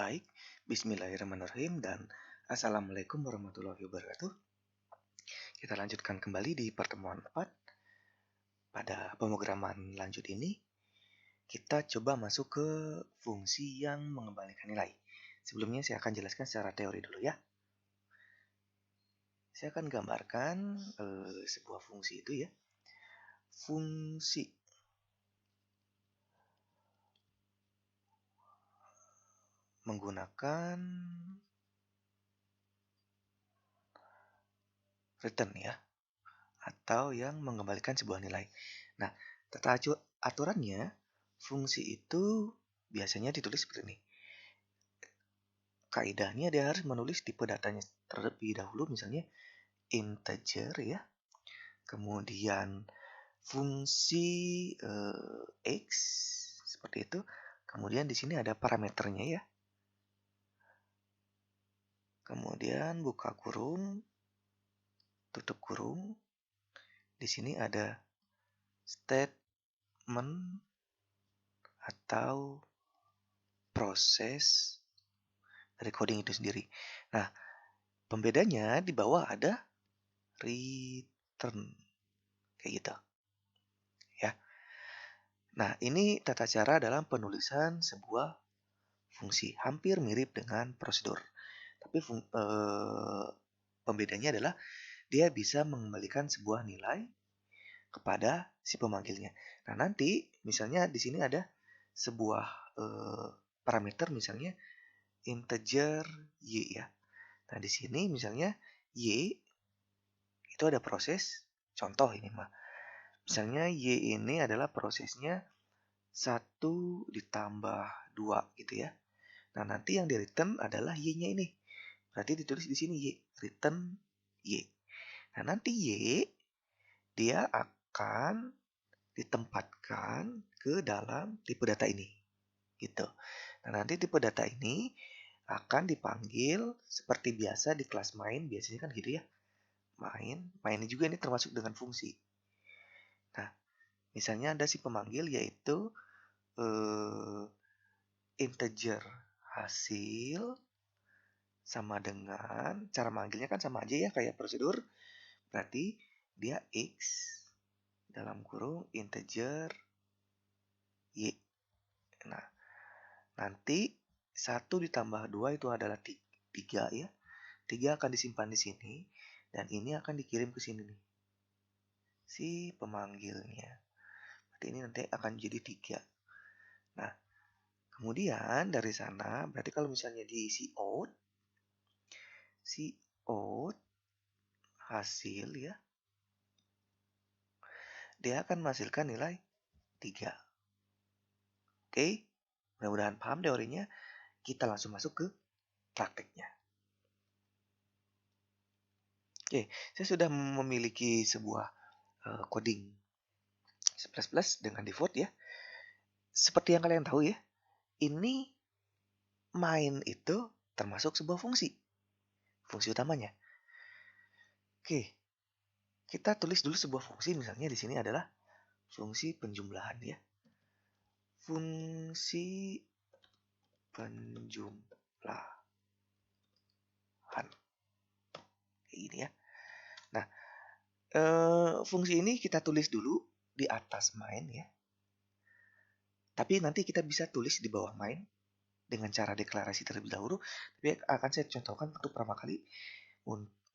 Baik, bismillahirrahmanirrahim dan assalamualaikum warahmatullahi wabarakatuh. Kita lanjutkan kembali di pertemuan 4. Pada pemrograman lanjut ini, kita coba masuk ke fungsi yang mengembalikan nilai. Sebelumnya saya akan jelaskan secara teori dulu ya. Saya akan gambarkan sebuah fungsi itu ya. Fungsi menggunakan return ya, atau yang mengembalikan sebuah nilai. Nah, tata aturannya, fungsi itu biasanya ditulis seperti ini. Kaidahnya dia harus menulis tipe datanya terlebih dahulu, misalnya integer ya. Kemudian fungsi x seperti itu. Kemudian di sini ada parameternya ya. Kemudian buka kurung, tutup kurung. Di sini ada statement atau proses dari coding itu sendiri. Nah, pembedanya di bawah ada return kayak gitu ya. Nah, ini tata cara dalam penulisan sebuah fungsi, hampir mirip dengan prosedur. Tapi pembedanya adalah dia bisa mengembalikan sebuah nilai kepada si pemanggilnya. Nah, nanti misalnya di sini ada sebuah parameter, misalnya integer y ya. Nah, di sini misalnya y itu ada proses, contoh ini mah. Misalnya y ini adalah prosesnya 1 ditambah 2 gitu ya. Nah, nanti yang di return adalah y-nya ini. Berarti ditulis di sini y, return y. Nah, nanti y dia akan ditempatkan ke dalam tipe data ini. Gitu. Nah, nanti tipe data ini akan dipanggil seperti biasa di kelas main, biasanya kan gitu ya. Main juga ini termasuk dengan fungsi. Nah, misalnya ada si pemanggil yaitu integer hasil sama dengan cara manggilnya kan sama aja ya kayak prosedur. Berarti dia x dalam kurung integer y. Nah, nanti 1 ditambah 2 itu adalah 3 ya. 3 akan disimpan di sini dan ini akan dikirim ke sini nih. Si pemanggilnya. Berarti ini nanti akan jadi 3. Nah, kemudian dari sana berarti kalau misalnya di cout hasil ya, dia akan menghasilkan nilai 3. Oke, mudah-mudahan paham teorinya. Kita langsung masuk ke prakteknya. Oke, saya sudah memiliki sebuah coding C++ dengan default ya. Seperti yang kalian tahu ya, ini main itu termasuk sebuah fungsi utamanya. Oke, kita tulis dulu sebuah fungsi, misalnya di sini adalah fungsi penjumlahan ya. Fungsi penjumlahan. Kayak gini ya. Nah, fungsi ini kita tulis dulu di atas main ya. Tapi nanti kita bisa tulis di bawah main dengan cara deklarasi terlebih dahulu. Tapi akan saya contohkan untuk pertama kali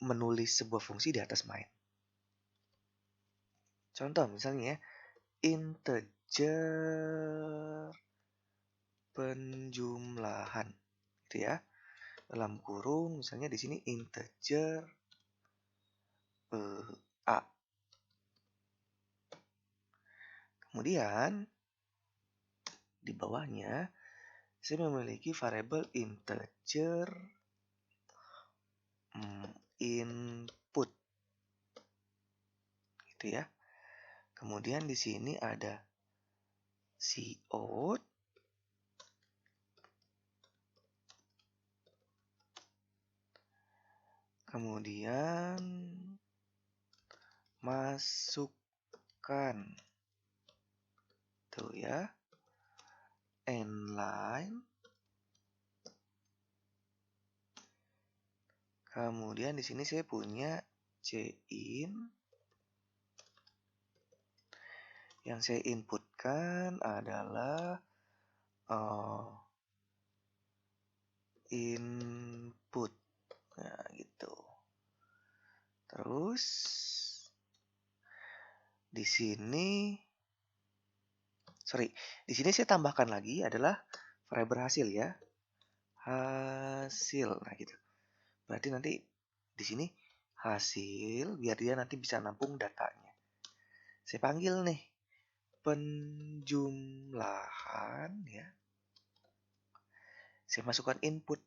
menulis sebuah fungsi di atas main. Contoh misalnya ya, integer penjumlahan gitu ya. Dalam kurung misalnya di sini integer a. Kemudian di bawahnya saya memiliki variabel integer input gitu ya. Kemudian di sini ada cout kemudian masukkan tuh ya, end line Kemudian di sini saya punya cin. Yang saya inputkan adalah input. Nah, gitu. Terus di sini saya tambahkan lagi adalah variabel hasil ya. Hasil. Nah, gitu. Berarti nanti di sini hasil biar dia nanti bisa nampung datanya. Saya panggil nih penjumlahan ya. Saya masukkan input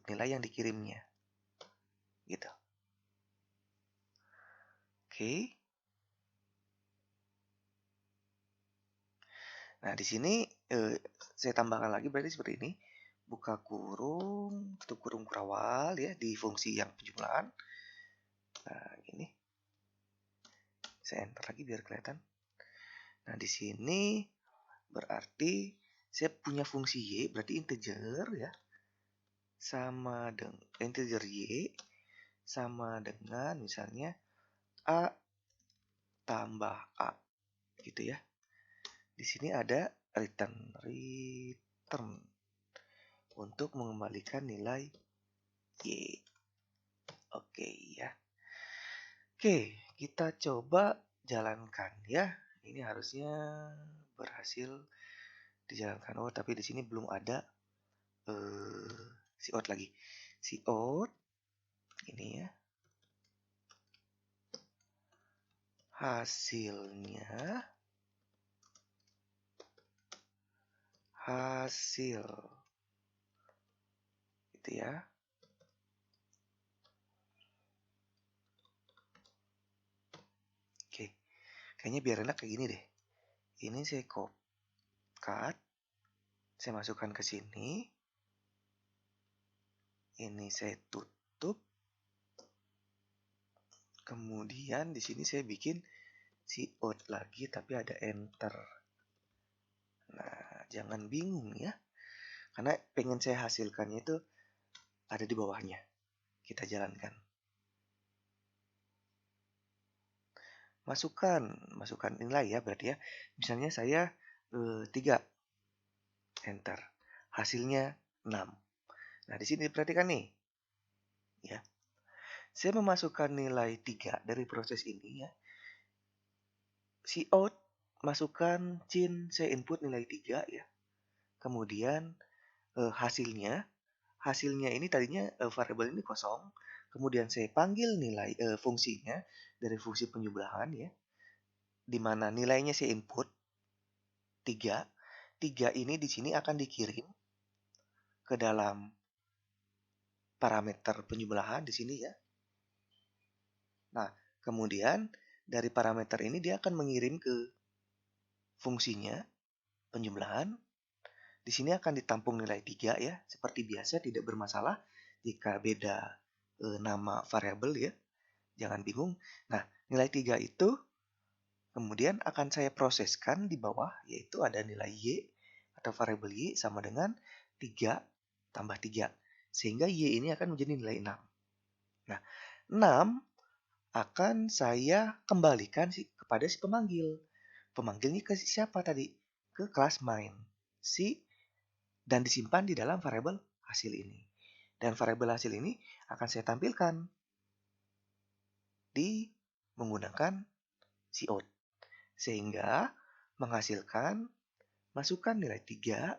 nilai yang dikirimnya. Gitu. Oke. Nah, di sini saya tambahkan lagi berarti seperti ini. Buka kurung, tutup kurung kurawal ya di fungsi yang penjumlahan. Nah, ini. Saya enter lagi biar kelihatan. Nah, di sini berarti saya punya fungsi Y, berarti integer ya. Sama dengan integer Y sama dengan misalnya A tambah A gitu ya. Di sini ada return untuk mengembalikan nilai Y. Oke ya. Oke, kita coba jalankan ya. Ini harusnya berhasil dijalankan. Oh, tapi di sini belum ada cout lagi. Cout ini ya. Hasilnya hasil gitu ya. Oke. Kayaknya biar enak kayak gini deh. Ini saya cut. Saya masukkan ke sini. Ini saya tutup. Kemudian di sini saya bikin cout lagi tapi ada enter. Nah, jangan bingung ya. Karena pengen saya hasilkannya itu ada di bawahnya. Kita jalankan. Masukkan nilai ya berarti ya. Misalnya saya 3. Enter. Hasilnya 6. Nah, di sini perhatikan nih. Ya. Saya memasukkan nilai 3 dari proses ini ya. Cout masukkan saya input nilai 3 ya. Kemudian hasilnya ini tadinya variabel ini kosong. Kemudian saya panggil nilai fungsinya dari fungsi penjumlahan ya. Di mana nilainya saya input 3. 3 ini di sini akan dikirim ke dalam parameter penjumlahan di sini ya. Nah, kemudian dari parameter ini dia akan mengirim ke fungsinya penjumlahan. Di sini akan ditampung nilai 3 ya. Seperti biasa tidak bermasalah jika beda nama variabel ya. Jangan bingung. Nah, nilai 3 itu kemudian akan saya proseskan di bawah, yaitu ada nilai Y atau variabel Y sama dengan 3 tambah 3. Sehingga Y ini akan menjadi nilai 6. Nah, 6 akan saya kembalikan kepada si pemanggil. Pemanggilnya ke siapa tadi? Ke kelas main. Dan disimpan di dalam variabel hasil ini. Dan variabel hasil ini akan saya tampilkan di menggunakan cout. Sehingga menghasilkan masukkan nilai 3,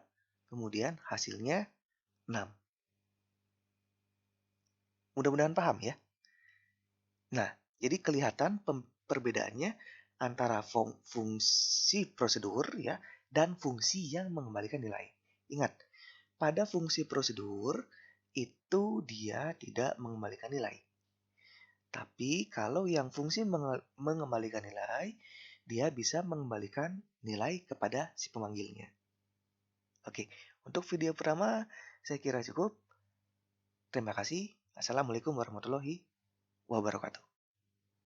kemudian hasilnya 6. Mudah-mudahan paham ya. Nah, jadi kelihatan perbedaannya antara fungsi prosedur ya dan fungsi yang mengembalikan nilai. Ingat, pada fungsi prosedur itu dia tidak mengembalikan nilai. Tapi kalau yang fungsi mengembalikan nilai, dia bisa mengembalikan nilai kepada si pemanggilnya. Oke, untuk video pertama saya kira cukup. Terima kasih. Assalamualaikum warahmatullahi wabarakatuh.